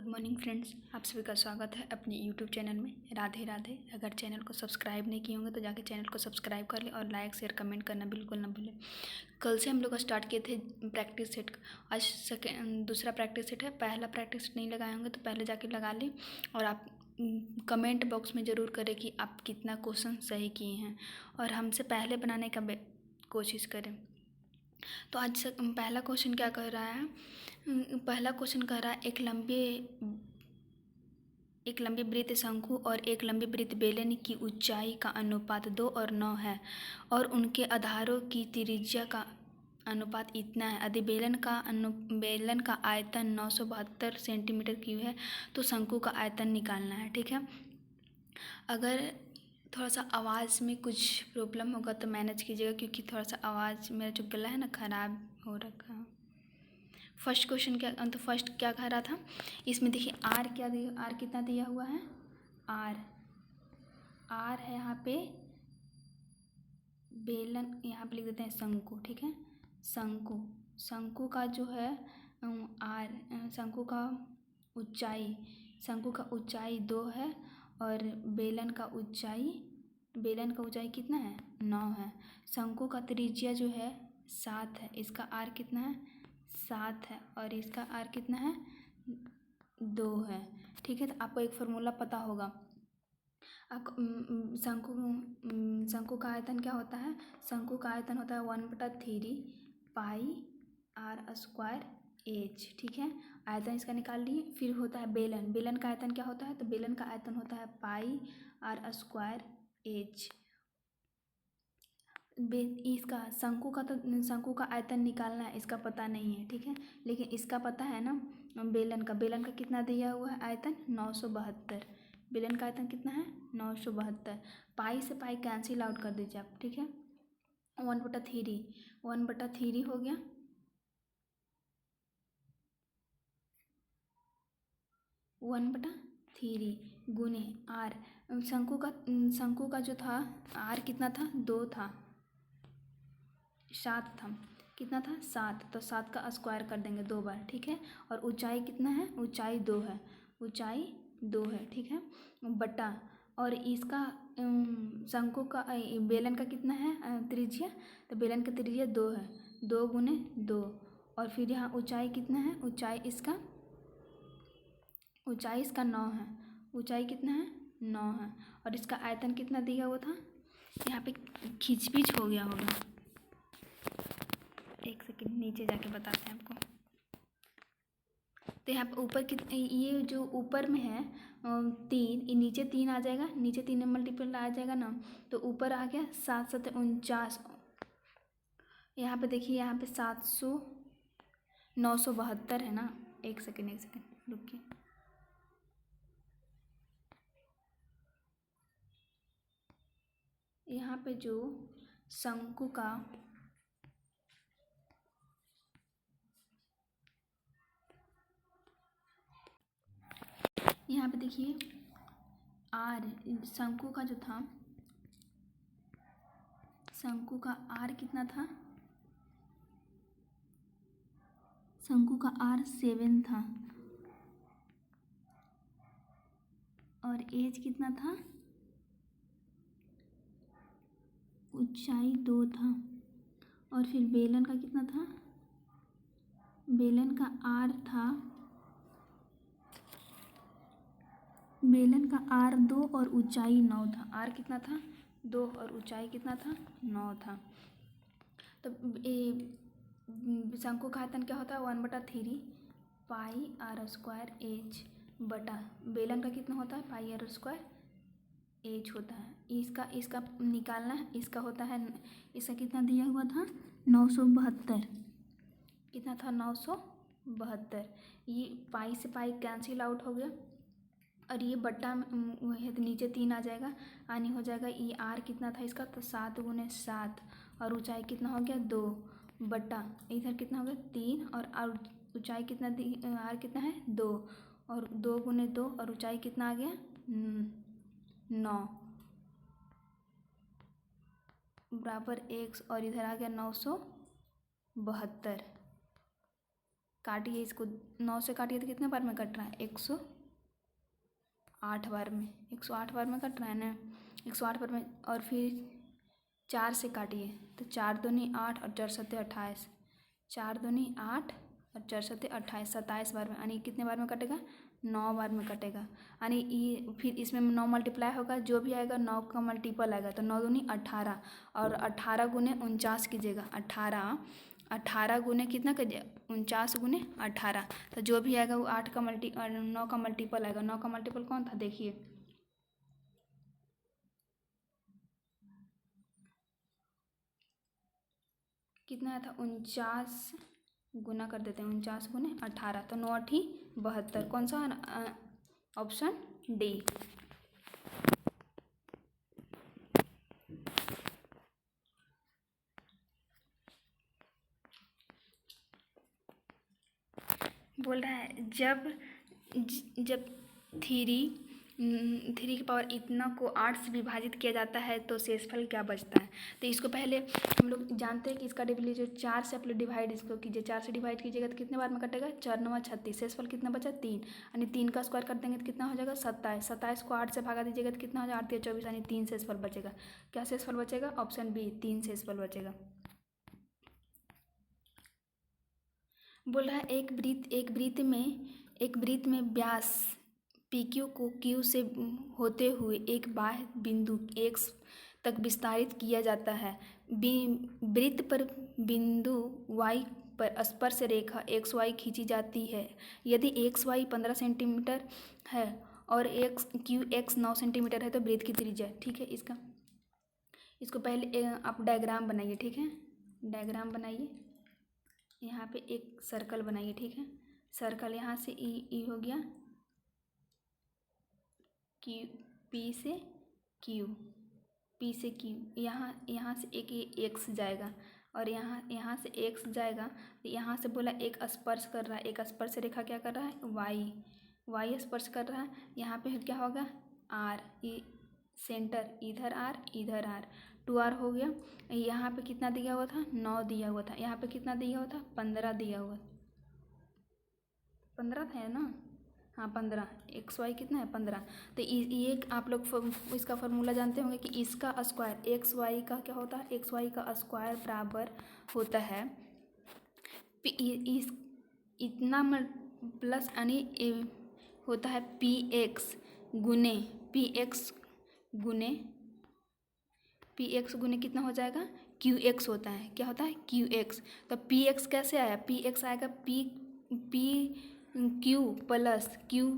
Morning friends, आप सभी का स्वागत है अपने यूट्यूब चैनल में। राधे राधे। अगर चैनल को सब्सक्राइब नहीं किए होंगे तो जाके चैनल को सब्सक्राइब कर लें और लाइक शेयर कमेंट करना बिल्कुल ना भूलें। कल से हम लोग स्टार्ट किए थे प्रैक्टिस सेट। आज दूसरा प्रैक्टिस सेट है। पहला प्रैक्टिस सेट नहीं लगाए होंगे तो पहले जाके लगा लें और आप कमेंट बॉक्स में ज़रूर करें कि आप कितना क्वेश्चन सही किए हैं और हमसे पहले बनाने का कोशिश करें। तो आज पहला क्वेश्चन क्या कह रहा है? पहला क्वेश्चन कह रहा है एक लंबी वृत्त शंकु और एक लंबी वृत्त बेलन की ऊंचाई का अनुपात 2 और 9 है और उनके आधारों की त्रिज्या का अनुपात इतना है। यदि बेलन का आयतन 972 सेंटीमीटर क्यूब है तो शंकु का आयतन निकालना है। ठीक है। अगर थोड़ा सा आवाज़ में कुछ प्रॉब्लम होगा तो मैनेज कीजिएगा, क्योंकि थोड़ा सा आवाज़ मेरा जो गला है ना ख़राब हो रखा है। फर्स्ट क्वेश्चन फर्स्ट क्या कह रहा था इसमें? देखिए आर कितना दिया हुआ है? आर है यहाँ पे बेलन, यहाँ पे लिख देते हैं शंकु। ठीक है। शंकु का जो है शंकु का ऊंचाई 2 है और बेलन का ऊंचाई कितना है? 9 है। शंकु का त्रिज्या जो है 7 है। इसका आर कितना है? 7 है और इसका आर कितना है? 2 है। ठीक है। तो आपको एक फार्मूला पता होगा। आपको शंकु का आयतन क्या होता है? शंकु का आयतन होता है 1/3 पाई आर स्क्वायर एच। ठीक है। आयतन इसका निकाल लिए। फिर होता है बेलन का आयतन क्या होता है? तो बेलन का आयतन होता है पाई आर स्क्वायर एच। इसका शंकु का आयतन निकालना है, इसका पता नहीं है। ठीक है। लेकिन इसका पता है ना बेलन का कितना दिया हुआ है आयतन? 972। बेलन का आयतन कितना है? 972। पाई से पाई कैंसिल आउट कर दीजिए आप। ठीक है। 1/3 हो गया। वन बटा थ्री गुने आर। शंकु का जो था आर कितना था? 2 था। 7 था। कितना था? 7। तो 7 का स्क्वायर कर देंगे 2 बार। ठीक है। और ऊंचाई कितना है? ऊंचाई 2 है। ठीक है। बटा और इसका शंकु का बेलन का कितना है त्रिज्या? तो बेलन का त्रिज्या 2 है। 2 गुने 2 और फिर यहाँ ऊंचाई कितना है? ऊंचाई इसका 9 है। ऊंचाई कितना है? 9 है। और इसका आयतन कितना दिया हुआ था? यहाँ पे खिंचपिच हो गया होगा। एक सेकंड नीचे जाके बताते हैं आपको। तो यहाँ पे ऊपर ये जो ऊपर में है 3, ये नीचे 3 आ जाएगा। नीचे 3 मल्टीपल आ जाएगा ना, तो ऊपर आ गया 7 7 49। यहाँ पे देखिए, यहाँ पे 972 है ना। एक सेकंड रुकिए। यहाँ पे जो शंकु का यहाँ पे देखिए आर शंकु का जो था, शंकु का आर कितना था? शंकु का आर 7 था और एज कितना था? ऊंचाई 2 था। और फिर बेलन का कितना था? बेलन का आर था, बेलन का आर 2 और ऊंचाई 9 था। आर कितना था? 2 और ऊंचाई कितना था? 9 था। तो शंकु का आयतन क्या होता है? 1/3 पाई आर स्क्वायर एच बटा बेलन का कितना होता है? पाई आर स्क्वायर एच होता है। इसका निकालना है। इसका होता है, इसका कितना दिया हुआ था? 972। कितना था? 972। ये पाई से पाई कैंसिल आउट हो गया और ये बट्टा है तो नीचे 3 आ जाएगा, आनी हो जाएगा। ये आर कितना था इसका? तो 7 गुने 7 और ऊंचाई कितना हो गया? 2 बट्टा इधर कितना हो गया? 3 और ऊंचाई कितना आर कितना है? 2 और 2 गुने 2 और ऊंचाई कितना आ गया? 9 बराबर 1 और इधर आ गया 972 काटिए इसको, 9 से काटिए तो कितने बार में कट रहा है? 108 बार में, 108 बार में कट रहा है ना, 108 बार में। और फिर 4 से काटिए तो 4 दूनी 8 और 4 सत्ते 28, 4 दूनी 8 और 4 सत्ते 28, 27 बार में, यानी कितने बार में कटेगा? 9 बार में कटेगा। यानी ये फिर इसमें 9 मल्टीप्लाई होगा, जो भी आएगा 9 का मल्टीपल आएगा, तो 9 दूनी 18 और 18 गुने 49 कीजिएगा। 18 गुने कितना कीजिए? 49 गुने 18, तो जो भी आएगा वो 9 का मल्टीपल आएगा। 9 का मल्टीपल कौन था? देखिए, कितना आया था? 49 गुना कर देते हैं, 49 गुने 18, तो 9 8 72। कौन सा? Option D. बोल रहा है जब थ्री की पावर इतना को 8 से विभाजित किया जाता है तो शेषफल क्या बचता है? तो इसको पहले हम लोग जानते हैं कि इसका डेफिनेशन 4 से आप लोग डिवाइड इसको कीजिए, 4 से डिवाइड कीजिएगा तो कितने बार में कटेगा? 4 9 36, शेषफल कितना बचा? 3, यानी 3 का स्क्वायर कर देंगे तो कितना हो जाएगा? 27, 27 को 8 से भागा दीजिएगा तो कितना हो जाएगा? 8 या 24, यानी 3 शेषफल बचेगा। क्या शेषफल बचेगा? ऑप्शन बी, 3 शेषफल बचेगा। बोल रहा है एक वृत्त में व्यास PQ को Q से होते हुए एक बाह्य बिंदु X तक विस्तारित किया जाता है। वृत्त पर बिंदु Y पर स्पर्श रेखा XY खींची जाती है। यदि XY 15 सेंटीमीटर है और QX 9 सेंटीमीटर है तो वृत्त की त्रिज्या, ठीक है। इसको पहले आप डायग्राम बनाइए, ठीक है। डायग्राम बनाइए, यहाँ पे एक सर्कल बनाइए, ठीक है। सर्कल यहाँ से ई हो गया, क्यू, पी से क्यू, यहाँ से एक एक्स जाएगा और यहाँ से एक्स जाएगा, तो यहाँ से बोला एक स्पर्श कर रहा है, एक स्पर्श रेखा क्या कर रहा है? वाई स्पर्श कर रहा है। यहाँ पे क्या होगा? आर, सेंटर इधर आर, इधर आर, 2R हो गया। यहाँ पे कितना दिया हुआ था? 9 दिया हुआ था। यहाँ पे कितना दिया हुआ था? 15 दिया हुआ, 15 था ना, हाँ 15। XY कितना है? 15। तो ये आप लोग इसका फॉर्मूला जानते होंगे कि इसका स्क्वायर XY का क्या होता है? XY का स्क्वायर बराबर होता है इतना प्लस यानी होता है PX गुने कितना हो जाएगा? QX होता है। क्या होता है? QX। तो PX कैसे आया? PX आएगा Q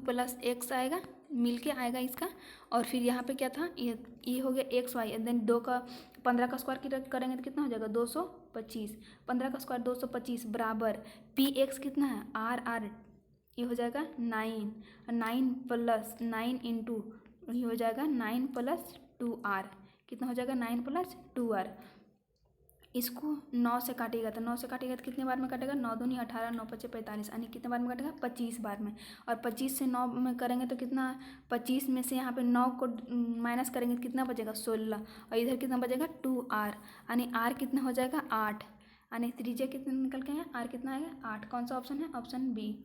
प्लस X आएगा, मिलके आएगा इसका। और फिर यहाँ पे क्या था? ये हो गया XY, देन 15 का स्क्वायर करेंगे तो कितना हो जाएगा? 225। 15 का स्क्वायर 225 बराबर PX कितना है? R, ये हो जाएगा 9 प्लस 9 इंटू ये हो जाएगा 9 प्लस 2R, कितना हो जाएगा? 9 प्लस 2R। इसको 9 से काटिएगा तो 9 से काटिएगा तो कितने बार में कटेगा? 9 दूनी 18, 9 पचे 45, यानी कितने बार में कटेगा? 25 बार में। और 25 से 9 में करेंगे तो कितना? 25 में से यहाँ पे 9 को माइनस करेंगे तो कितना बचेगा? 16, और इधर कितना बचेगा? 2R, यानी R कितना हो जाएगा? 8, यानी त्रिज्या कितना निकल के आया? R कितना आएगा? 8। कौन सा ऑप्शन है? Option B.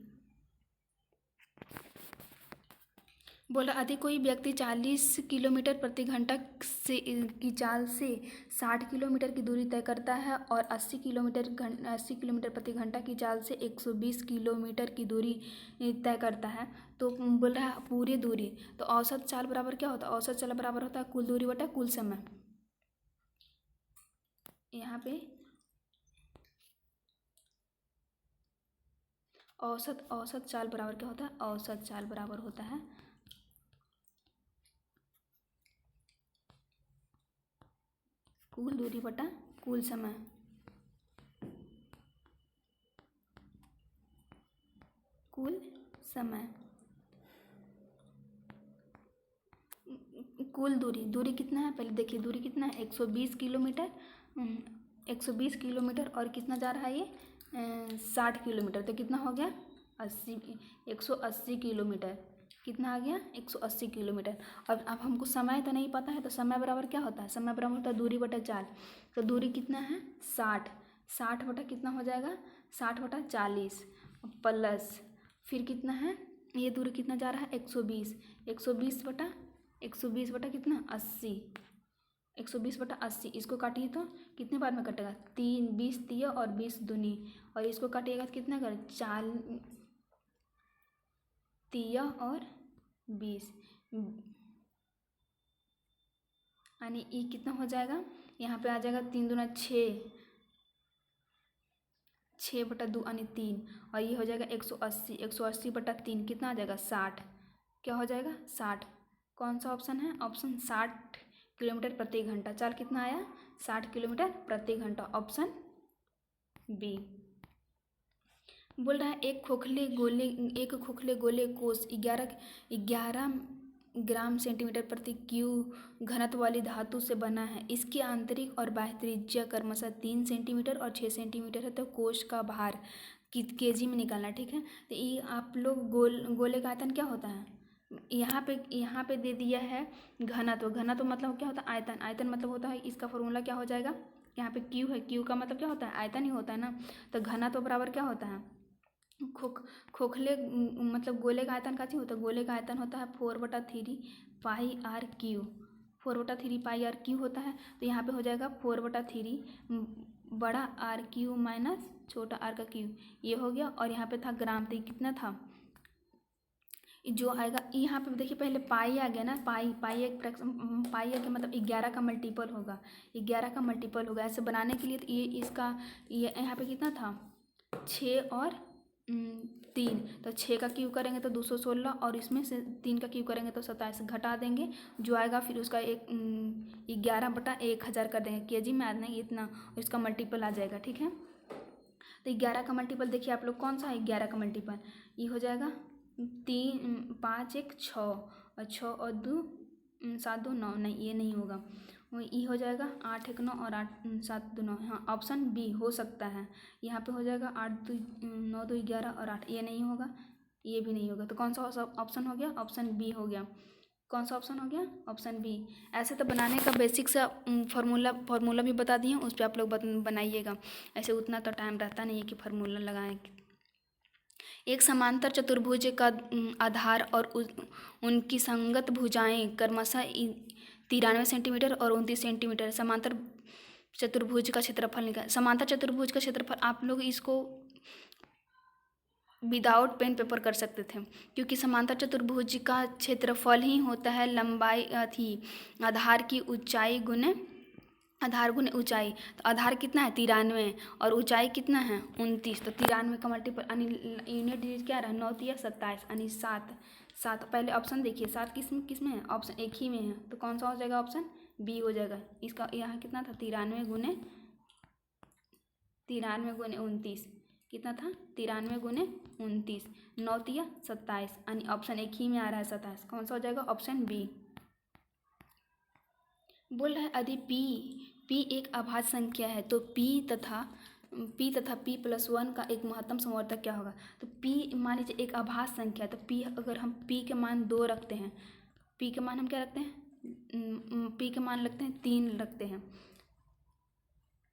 बोला यदि कोई व्यक्ति 40 किलोमीटर प्रति घंटा की चाल से 60 किलोमीटर की दूरी तय करता है और 80 किलोमीटर प्रति घंटा की चाल से 120 किलोमीटर की दूरी तय करता है, तो बोल रहा है पूरी दूरी, तो औसत चाल बराबर क्या होता है? औसत चाल बराबर होता है कुल दूरी बटा कुल समय। यहाँ पे औसत चाल बराबर क्या होता है? औसत चाल बराबर होता है कुल दूरी बटा कुल समय। कुल समय, कुल दूरी कितना है? पहले देखिए दूरी कितना है? 120 किलोमीटर, 120 किलोमीटर और कितना जा रहा है ये? 60 किलोमीटर, तो कितना हो गया? 180 किलोमीटर। कितना आ गया? 180 किलोमीटर। और अब हमको समय तो नहीं पता है, तो समय बराबर क्या होता है? समय बराबर होता है दूरी बटा चाल। तो दूरी कितना है? 60 बटा कितना हो जाएगा? 60 बटा 40, प्लस फिर कितना है, ये दूरी कितना जा रहा है 120, 120 बटा कितना 80, 120 बटा 80, इसको काटिए तो कितने बार में कटेगा 3, 20 तिया और 20 दूनी, और इसको काटिएगा तो कितना कर 4 तिया और 20, यानी ये कितना हो जाएगा, यहाँ पे आ जाएगा 3 दूना 6, 6 बटा 2 यानी 3, और ये हो जाएगा 180, 180 बटा 3 कितना आ जाएगा 60, क्या हो जाएगा 60। कौन सा ऑप्शन है, ऑप्शन 60 किलोमीटर प्रति घंटा। चाल कितना आया 60 किलोमीटर प्रति घंटा, ऑप्शन बी। बोल रहा है एक खोखले गोले कोष 11 ग्राम सेंटीमीटर प्रति क्यू घनत्व वाली धातु से बना है। इसकी आंतरिक और बाह्य त्रिज्या क्रमशः 3 सेंटीमीटर और 6 सेंटीमीटर है। तो कोष का भार केजी में निकालना, ठीक है। तो ये आप लोग गोले का आयतन क्या होता है, यहाँ पे दे दिया है घनत्व। घनत्व मतलब क्या होता है आयतन, आयतन मतलब होता है, इसका फॉर्मूला क्या हो जाएगा, यहाँ पे क्यू है, क्यू का मतलब क्या होता है आयतन ही होता है ना। तो घनत्व बराबर क्या होता है, खोखले मतलब गोले का आयतन का चीज होता है, गोले का आयतन होता है 4/3 pi r cube, 4/3 pi r cube होता है। तो यहाँ पे हो जाएगा 4/3 बड़ा आर क्यू माइनस छोटा आर का क्यू, ये हो गया। और यहाँ पे था ग्राम, तो कितना था जो आएगा, यहाँ पे देखिए पहले पाई आ गया ना, पाई एक फ्रैक्शन, पाई आ गया मतलब 11 का मल्टीपल होगा, 11 का मल्टीपल होगा। ऐसे बनाने के लिए तो ये इसका ये यहाँ पे कितना था 6 और 3, तो 6 का क्यू करेंगे तो 216, और इसमें से 3 का क्यू करेंगे तो 27, घटा देंगे जो आएगा, फिर उसका 11/1000 कर देंगे, केजी में आज नहीं इतना, और इसका मल्टीपल आ जाएगा, ठीक है। तो 11 का मल्टीपल देखिए आप लोग कौन सा है, 11 का मल्टीपल ये हो जाएगा 5 1 6 और 6 और 2 7 2 9, नहीं ये नहीं होगा, ये हो जाएगा 8 1 9 और 8 7 2 9, हाँ ऑप्शन बी हो सकता है। यहाँ पे हो जाएगा 8 2 9 2 11 और 8, ये नहीं होगा, ये भी नहीं होगा। तो कौन सा ऑप्शन हो गया, ऑप्शन बी हो गया। कौन सा ऑप्शन हो गया, ऑप्शन बी। ऐसे तो बनाने का बेसिक सा फार्मूला भी बता दिए, उस पर आप लोग बनाइएगा। ऐसे उतना तो टाइम रहता नहीं है कि फार्मूला लगाएं। एक समांतर चतुर्भुज का आधार और उनकी संगत भुजाएं क्रमशः 93 सेंटीमीटर और 29 सेंटीमीटर। समांतर चतुर्भुज का क्षेत्रफल निकाल। समांतर चतुर्भुज का क्षेत्रफल आप लोग इसको विदाउट पेन पेपर कर सकते थे, क्योंकि समांतर चतुर्भुज का क्षेत्रफल ही होता है लंबाई आधार की ऊंचाई गुने आधार गुने ऊंचाई। तो आधार कितना है 93 और ऊंचाई कितना है 29, तो 93 का मल्टीपल यानी यूनिट डिजिट क्या रहा 9 तिया 27 यानी 7। पहले ऑप्शन देखिए 7 किस में है, ऑप्शन एक ही में है, तो कौन सा हो जाएगा, ऑप्शन बी हो जाएगा। इसका यहाँ कितना था 93 गुने 29, कितना था 93 गुने 29, 9 तिया 27 यानी ऑप्शन एक ही में आ रहा है 27, कौन सा हो जाएगा, ऑप्शन बी। बोल रहा है यदि p एक अभाज्य संख्या है तो p तथा p+1 का एक महत्तम समवर्तक क्या होगा। तो p मान लीजिए एक अभाज्य संख्या है, तो p अगर हम p के मान 2 रखते हैं, p के मान हम क्या रखते हैं, p के मान रखते हैं 3 रखते हैं,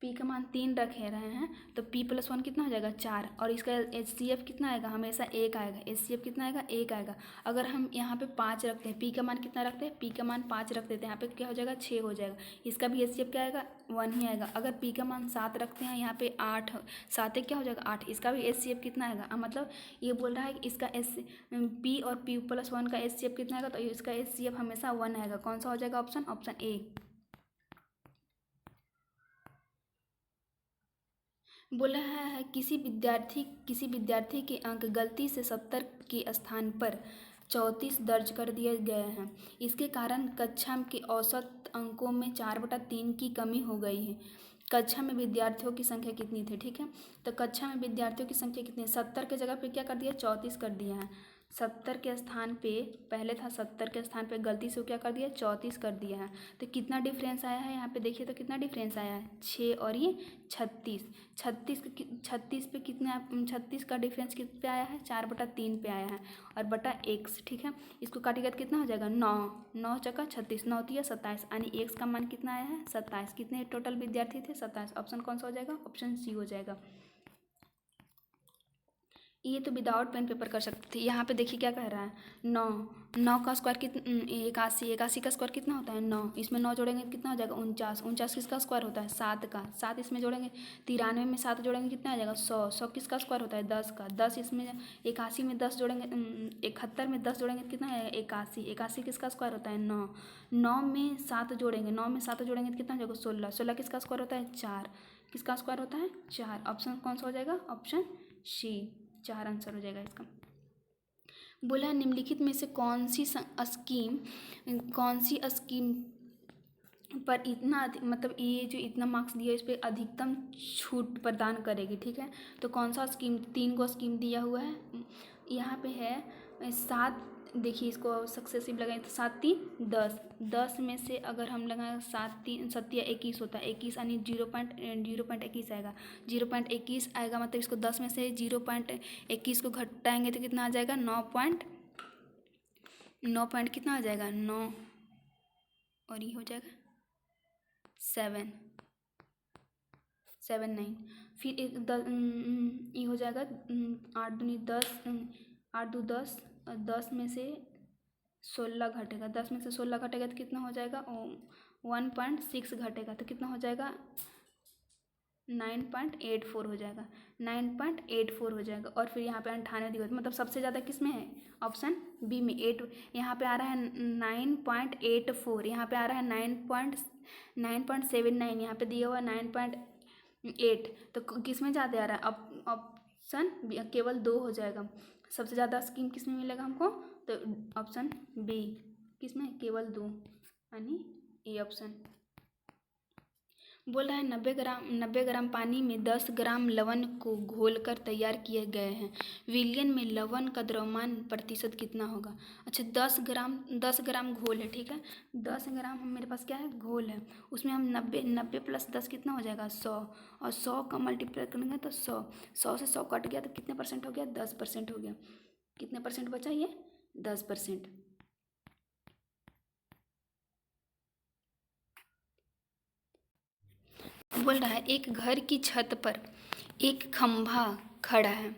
p का मान 3 रखे रहे हैं, तो p+1 कितना हो जाएगा 4, और इसका HCF कितना आएगा, हमेशा 1 आएगा, HCF कितना आएगा 1 आएगा। अगर हम यहाँ पे 5 रखते हैं, p का मान कितना रखते हैं, p का मान 5 रख देते हैं, यहाँ पे क्या हो जाएगा 6 हो जाएगा, इसका भी HCF क्या आएगा 1 ही आएगा। अगर p का मान 7 रखते हैं, यहाँ पे 8 7 क्या हो जाएगा 8, इसका भी HCF कितना आएगा, मतलब ये बोल रहा है कि इसका p और p+1 का HCF कितना आएगा, तो इसका HCF हमेशा 1 आएगा। कौन सा हो जाएगा ऑप्शन, ऑप्शन ए। बोला है किसी विद्यार्थी के अंक गलती से 70 के स्थान पर 34 दर्ज कर दिए गए हैं। इसके कारण कक्षा के औसत अंकों में 4/3 की कमी हो गई है। कक्षा में विद्यार्थियों की संख्या कितनी थी, ठीक है। तो कक्षा में विद्यार्थियों की संख्या कितनी है, 70 के जगह पे क्या कर दिया 34 कर दिया है। 70 के स्थान पे पहले था 70 के स्थान पे गलती से क्या कर दिया 34 कर दिया है। तो कितना डिफरेंस आया है यहाँ पे देखिए, तो कितना डिफरेंस आया है 6 और ये 36 पे कितना 36 का डिफरेंस किस पे आया है 4/3 पे आया है, और बटा x, ठीक है। इसको काटिएगा तो कितना हो जाएगा 9 चौका 36, 9 तिया 27 यानी x का मान कितना आया है 27। कितने टोटल विद्यार्थी थे 27, ऑप्शन कौन सा हो जाएगा, ऑप्शन सी हो जाएगा। ये तो विदाउट पेन पेपर कर सकते थे। यहाँ पे देखिए क्या कह रहा है, 9, 9 का स्क्वायर कितना, 81, 81 का स्क्वायर कितना होता है 9, इसमें 9 जोड़ेंगे कितना हो जाएगा 49, 49 किसका स्क्वायर होता है 7 का, 7 इसमें जोड़ेंगे 93 में 7 जोड़ेंगे कितना आ जाएगा 100, 100 किसका स्क्वायर होता है 10 का, 10 इसमें 81 में 10 जोड़ेंगे, 71 में 10 जोड़ेंगे कितना है 81, 81 किसका स्क्वायर होता है 9, 9 में 7 जोड़ेंगे, 9 में 7 जोड़ेंगे तो कितना हो जाएगा 16, 16 किसका स्क्वायर होता है 4, किसका स्क्वायर होता है 4। ऑप्शन कौन सा हो जाएगा, ऑप्शन सी, 4 आंसर हो जाएगा इसका। बोला निम्नलिखित में से कौन सी स्कीम पर इतना मतलब ये जो इतना मार्क्स दिया इस पर अधिकतम छूट प्रदान करेगी, ठीक है। तो कौन सा स्कीम, 3 को स्कीम दिया हुआ है यहाँ पे है 7, देखिए इसको सक्सेसिव लगाए तो 7 3 10, 10 में से अगर हम लगाएं 7 3 7 या 21 होता है, 21 यानी 0.21 आएगा, 0.21 आएगा मतलब इसको 10 में से 0.21 को घटाएंगे तो कितना आ जाएगा 9 पॉइंट कितना आ जाएगा 9, और ये हो जाएगा 7 9, फिर एक ये हो जाएगा 8 दूनी 10, 8 2 10, 10 में से 16 घटेगा, 10 में से 16 घटेगा तो कितना हो जाएगा 1.6 घटेगा तो कितना हो जाएगा 9.84 हो जाएगा, 9.84 हो जाएगा। और फिर यहाँ पे 98 दिवस मतलब सबसे ज़्यादा किस में है, ऑप्शन बी में 8, यहाँ पे आ रहा है 9.84, यहाँ पे आ रहा है 9.79, यहाँ पे दिया हुआ 9.8, तो किस में ज़्यादा आ रहा है, ऑप्शन केवल 2 हो जाएगा। सबसे ज़्यादा स्कीम किस में मिलेगा हमको, तो ऑप्शन बी, किस में केवल 2 यानी ए ऑप्शन। बोल रहा है 90 ग्राम पानी में 10 ग्राम लवण को घोलकर तैयार किए गए हैं, विलयन में लवण का द्रव्यमान प्रतिशत कितना होगा। अच्छा 10 ग्राम घोल है, ठीक है, 10 ग्राम मेरे पास क्या है घोल है, उसमें हम 90 प्लस 10 कितना हो जाएगा 100, और 100 का मल्टीप्लाई करेंगे तो 100 से 100 कट गया तो कितने परसेंट हो गया 10% हो गया, कितने परसेंट बचा ये 10%। बोल रहा है एक घर की छत पर एक खंभा खड़ा है,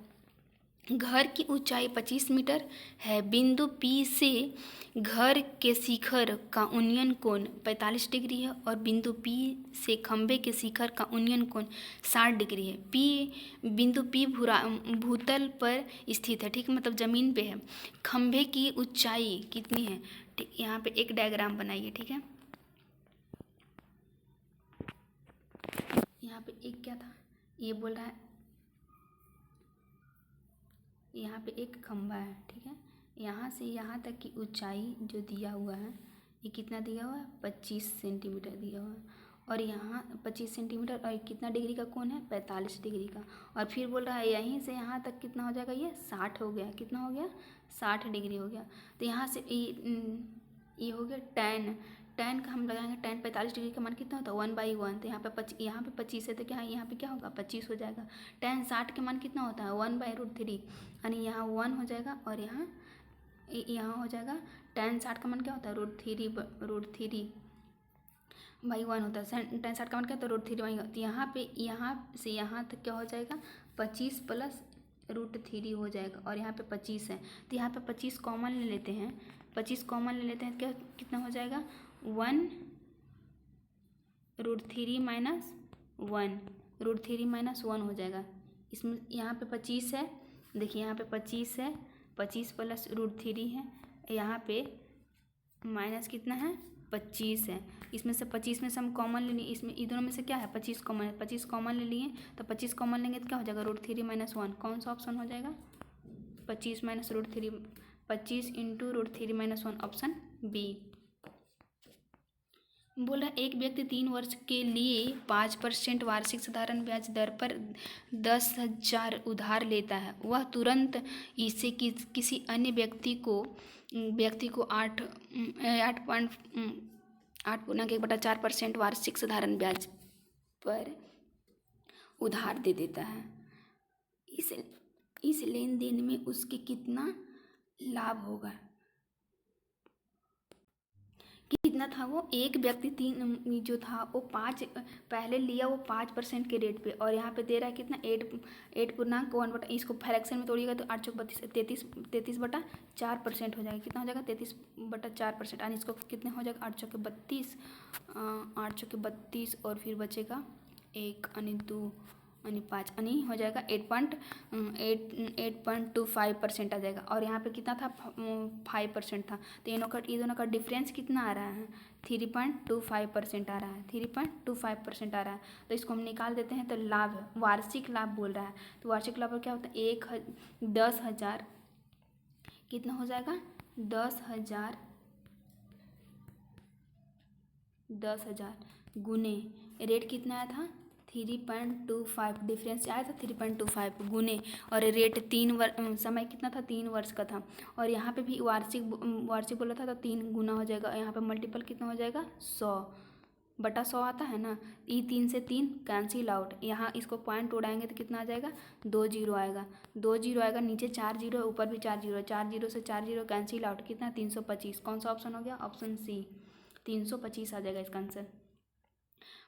घर की ऊंचाई 25 मीटर है, बिंदु P से घर के शिखर का उन्नयन कोण 45 डिग्री है और बिंदु P से खंभे के शिखर का उन्नयन कोण 60 डिग्री है। बिंदु P भूतल पर स्थित है, ठीक है, मतलब ज़मीन पे है। खंभे की ऊंचाई कितनी है, ठीक, यहाँ पे एक डायग्राम बनाइए, ठीक है। यहाँ पे एक क्या था, ये बोल रहा है यहाँ पे एक खंभा है, ठीक है, यहाँ से यहाँ तक की ऊंचाई जो दिया हुआ है ये कितना दिया हुआ है 25 सेंटीमीटर दिया हुआ है, और यहाँ 25 सेंटीमीटर और कितना डिग्री का कोण है 45 डिग्री का, और फिर बोल रहा है यहीं से यहाँ तक कितना हो जाएगा ये 60 हो गया, कितना हो गया 60 डिग्री हो गया। तो यहाँ से ये हो गया tan का हम लगाएंगे, tan 45 डिग्री का मान कितना होता है 1/1, तो यहाँ पे 25 है तो क्या यहाँ पे क्या होगा 25 हो जाएगा। tan 60 के मान कितना होता है 1/√3, यानी यहाँ 1 हो जाएगा, और यहाँ हो जाएगा tan 60 का मान क्या होता है √3/1 होता है, tan 60 का मान क्या होता है √3/1, तो यहाँ से यहाँ तक क्या हो जाएगा 25 प्लस √3 हो जाएगा, और यहाँ पे 25 है तो यहाँ पे 25 कॉमन ले लेते हैं, 25 कॉमन ले लेते हैं क्या कितना हो जाएगा 1√3 माइनस 1 हो जाएगा। इसमें यहाँ पे 25 है, देखिए यहाँ पे 25 है, 25 प्लस √3 है, यहाँ पे माइनस कितना है 25 है, इसमें से 25 में से हम कॉमन ले लिए, इसमें दोनों में से क्या है 25 कॉमन है, 25 कॉमन ले लिए तो 25 कॉमन लेंगे तो क्या हो जाएगा √3 माइनस 1, कौन सा ऑप्शन हो जाएगा 25 minus √3, 25 into √3 minus 1, option B. बोल रहा है एक व्यक्ति 3 वर्ष के लिए 5% वार्षिक साधारण ब्याज दर पर 10,000 उधार लेता है, वह तुरंत इसे किसी अन्य व्यक्ति को 8.1/4% वार्षिक साधारण ब्याज पर उधार दे देता है। इस लेन देन में उसके कितना लाभ होगा, कितना था वो, एक व्यक्ति तीन जो था वो 5 पहले लिया वो 5% के रेट पे, और यहाँ पे दे रहा है कितना 8.1 इसको फ्रैक्शन में तोड़िएगा तो 8 32 33/4% हो जाएगा। कितना हो जाएगा 33/4%, यानी इसको कितने हो जाएगा 8 और फिर बचेगा 1 यानी 2 यानी 5 यानी हो जाएगा 8.25% आ जाएगा। और यहाँ पे कितना था 5% था, तो ये दोनों का डिफरेंस कितना आ रहा है 3.25% आ रहा है, 3.25% आ रहा है। तो इसको हम निकाल देते हैं, तो लाभ वार्षिक लाभ बोल रहा है, तो वार्षिक लाभ क्या होता है 10,000 कितना हो जाएगा 10,000 गुने रेट कितना आया था 3.25, डिफरेंस आया था 3.25 गुने, और रेट समय कितना था 3 वर्ष का था। और यहाँ पे भी वार्षिक बोला था तो 3 गुना हो जाएगा, यहाँ पे मल्टीपल कितना हो जाएगा 100/100 आता है ना, ई 3 से 3 कैंसिल आउट, यहाँ इसको पॉइंट उड़ाएंगे तो कितना आ जाएगा 2 जीरो आएगा, 2 जीरो आएगा, नीचे 4 जीरो है ऊपर भी 4 जीरो है, 4 जीरो से 4 जीरो कैंसिल आउट, कितना 325। कौन सा ऑप्शन हो गया ऑप्शन सी 325 आ जाएगा इसका आंसर।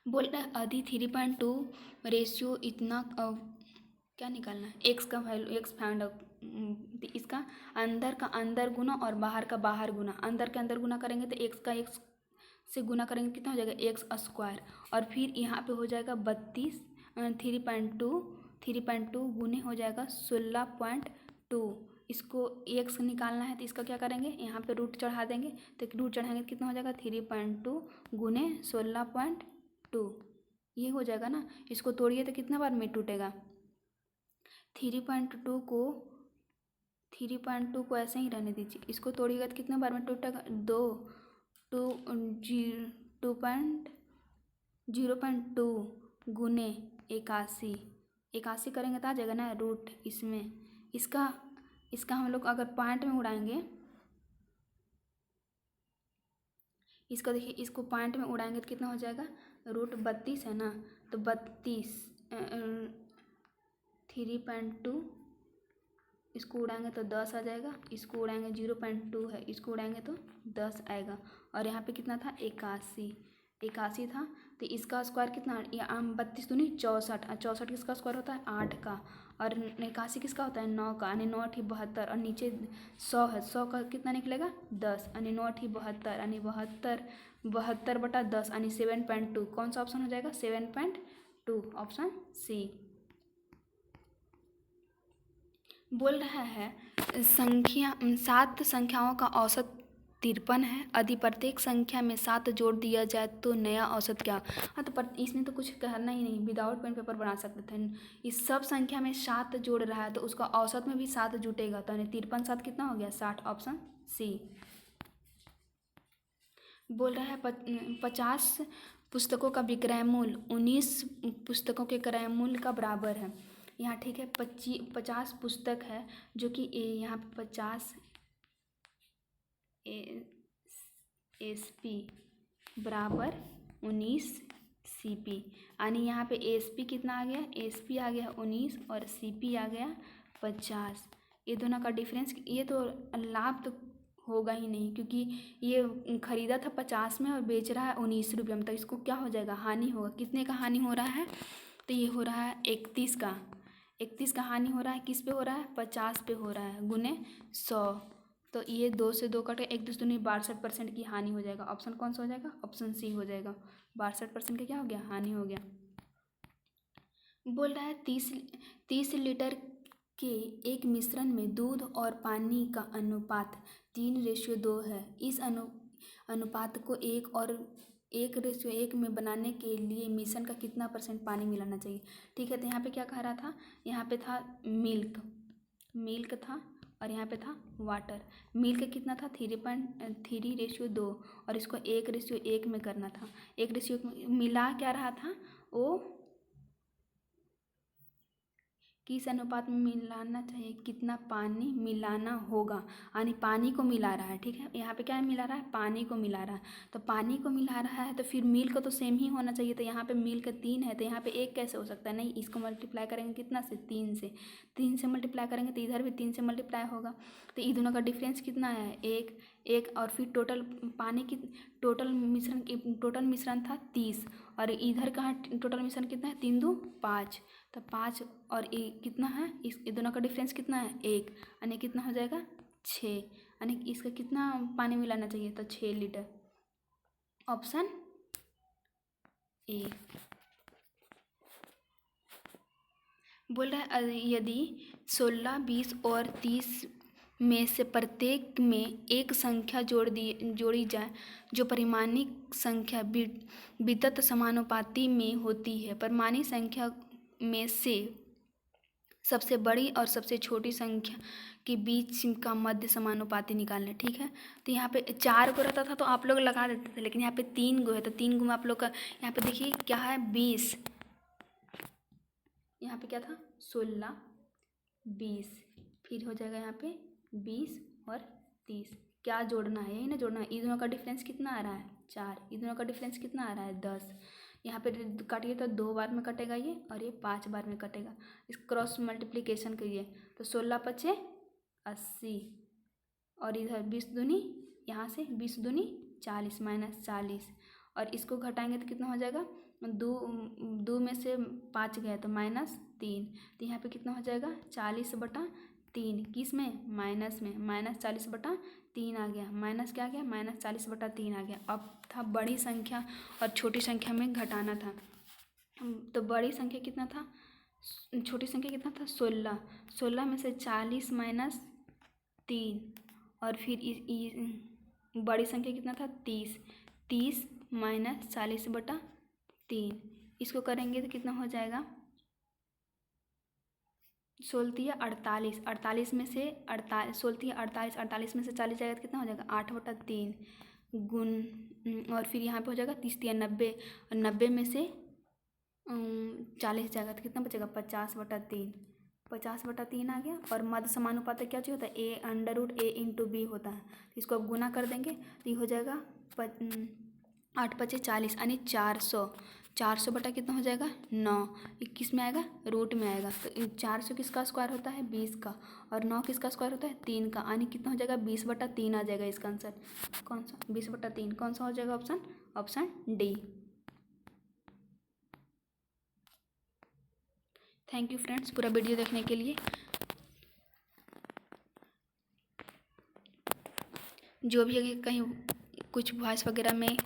बोल रहा है आधी 3.2 रेशियो इतना क्या निकालना है एक्स का वैल्यू, एक्स फाइंड आउट, इसका अंदर का अंदर गुना और बाहर का बाहर गुना, अंदर के अंदर गुना करेंगे तो एक्स का एक्स से गुना करेंगे कितना हो जाएगा x², और फिर यहाँ पे हो जाएगा 32 3.2 गुने हो जाएगा 16.2, इसको एक्स निकालना है तो इसका क्या करेंगे यहाँ पे रूट चढ़ा देंगे, तो रूट चढ़ाएंगे तो कितना हो जाएगा 3.2 गुने 16.2, ये हो जाएगा ना। इसको तोड़िए तो कितना बार में टूटेगा 3.2 को ऐसे ही रहने दीजिए, इसको तोड़िएगा तो कितना बार में टूटेगा 0.2 गुने 81 करेंगे तो आ जाएगा ना रूट, इसमें इसका हम लोग अगर पॉइंट में उड़ाएंगे, इसका देखिए इसको पॉइंट में उड़ाएंगे तो कितना हो जाएगा रूट 32 है ना, तो 32 3.2 इसको उड़ाएंगे तो 10 आ जाएगा, इसको उड़ाएंगे 0.2 है इसको उड़ाएंगे तो 10 आएगा, और यहाँ पे कितना था 81 था, तो इसका स्क्वायर कितना 32 दूनी 64, 64 किसका स्क्वायर होता है 8 का, और 81 किसका होता है 9 का, यानी 9 8 72, और नीचे 100 है 100 का कितना निकलेगा 10, यानी 9 8 72 यानी 72/10 यानी 7.2, कौन सा ऑप्शन हो जाएगा 7.2 ऑप्शन सी। बोल रहा है 7 संख्याओं का औसत 53 है, यदि प्रत्येक संख्या में 7 जोड़ दिया जाए तो नया औसत क्या। हाँ तो इसमें तो कुछ कहना ही नहीं, विदाउट पेन पेपर बना सकते थे। इस सब संख्या में 7 जोड़ रहा है तो उसका औसत में भी 7 जुटेगा, तो यानी 53 7 कितना हो गया 60 ऑप्शन सी। बोल रहा है 50 पुस्तकों का विक्रय मूल्य 19 पुस्तकों के क्रय मूल्य का बराबर है। यहाँ ठीक है 50 पुस्तक है जो कि यहाँ पे 50 SP बराबर 19 CP, यानी यहाँ पे SP कितना आ गया SP आ गया 19 और CP आ गया 50। ये दोनों का डिफरेंस, ये तो लाभ तो होगा ही नहीं क्योंकि ये खरीदा था 50 में और बेच रहा है 19 रुपये में, तो इसको क्या हो जाएगा हानि होगा। कितने का हानि हो रहा है तो ये हो रहा है 31 का हानि हो रहा है, किस पे हो रहा है 50 पे हो रहा है गुने 100, तो ये 2 से 2 कटे 1 2 नहीं 62% की हानि हो जाएगा। ऑप्शन कौन सा हो जाएगा ऑप्शन सी हो जाएगा, 62% का क्या हो गया हानि हो गया। बोल रहा है 30 लीटर के एक मिश्रण में दूध और पानी का अनुपात 3:2 है। इस अनुपात को 1:1 में बनाने के लिए मिश्रण का कितना % पानी मिलाना चाहिए। ठीक है, तो यहाँ पे क्या कह रहा था, यहाँ पे था मिल्क था और यहाँ पे था वाटर। मिल्क कितना था 3:2 और इसको 1:1 में करना था। 1:1 मिला क्या रहा था वो किस अनुपात में मिलाना चाहिए, कितना पानी मिलाना होगा, यानी पानी को मिला रहा है, ठीक है। यहाँ पे क्या मिला रहा है, पानी को मिला रहा है। तो पानी को मिला रहा है तो फिर मिल का तो सेम ही होना चाहिए। तो यहाँ पे मिल का 3 है, तो यहाँ पे 1 कैसे हो सकता है, नहीं, इसको मल्टीप्लाई करेंगे कितना से, 3 से। 3 से मल्टीप्लाई करेंगे तो इधर भी 3 से मल्टीप्लाई होगा। तो ये दोनों का डिफरेंस कितना है, 1 1। और फिर टोटल पानी की टोटल मिश्रण था 30, और इधर का टोटल मिश्रण कितना है, 3 2 5। तो 5 और ये कितना है, इस दोनों का डिफरेंस कितना है, 1, यानी कितना हो जाएगा 6। यानी इसका कितना पानी मिलाना चाहिए, तो 6 लीटर। Option A. बोल रहा है यदि 16 20 और 30 में से प्रत्येक में एक संख्या जोड़ी जाए जो परिमाणिक संख्या वितत समानुपाती में होती है। परिमाणिक संख्या में से सबसे बड़ी और सबसे छोटी संख्या के बीच का मध्य समानुपाती निकालना, ठीक है। तो यहाँ पे 4 गो रहता था तो आप लोग लगा देते थे, लेकिन यहाँ पे 3 गो है तो 3 गो में आप लोग का यहाँ पे देखिए क्या है, 20। यहाँ पे क्या था, 16 20, फिर हो जाएगा यहाँ पे 20 और 30। क्या जोड़ना है, यही ना जोड़ना है। इन दोनों का डिफरेंस कितना आ रहा है, 4। इन दोनों का डिफरेंस कितना आ रहा है, 10। यहाँ पे काटिए तो 2 बार में कटेगा ये, और ये 5 बार में कटेगा। इस क्रॉस मल्टीप्लिकेशन करिए तो 16 पचे 80, और इधर 20 दूनी, यहाँ से 20 दूनी 40 माइनस 40, और इसको घटाएंगे तो कितना हो जाएगा, 2 में से 5 गया तो -3। तो यहाँ पे कितना हो जाएगा, 40/3। किस में, माइनस में, -40/3 आ गया। माइनस क्या आ गया, -40/3 आ गया। अब था बड़ी संख्या और छोटी संख्या में घटाना था। तो बड़ी संख्या कितना था, छोटी संख्या कितना था, 16। 16 में से 40 माइनस 3, और फिर बड़ी संख्या कितना था, 30। 30 माइनस 40/3, इसको करेंगे तो कितना हो जाएगा, 16 48। 48 में से 16 48, 48 में से 40 जाएगा तो कितना हो जाएगा, 8/3 गुण, और फिर यहाँ पे हो जाएगा 30 × 90, और 90 में से 40 जाएगा तो कितना बचेगा, 50/3। 50/3 आ गया। और मध्य समानुपात क्या चीज़ होता है, a√a/b होता है। तो इसको अब गुना कर देंगे तो ये हो जाएगा 8 5 40, यानी 400। 400 बटा कितना हो जाएगा, 9। ये किस में आएगा, रूट में आएगा। तो 400 किसका स्क्वायर होता है, 20 का, और 9 किसका स्क्वायर होता है, 3 का, यानी कितना हो जाएगा, 20/3 आ जाएगा इसका आंसर। कौन सा, 20/3 कौन सा हो जाएगा, option D. Thank you friends पूरा वीडियो देखने के लिए। जो भी अगर कहीं कुछ वॉइस वगैरह में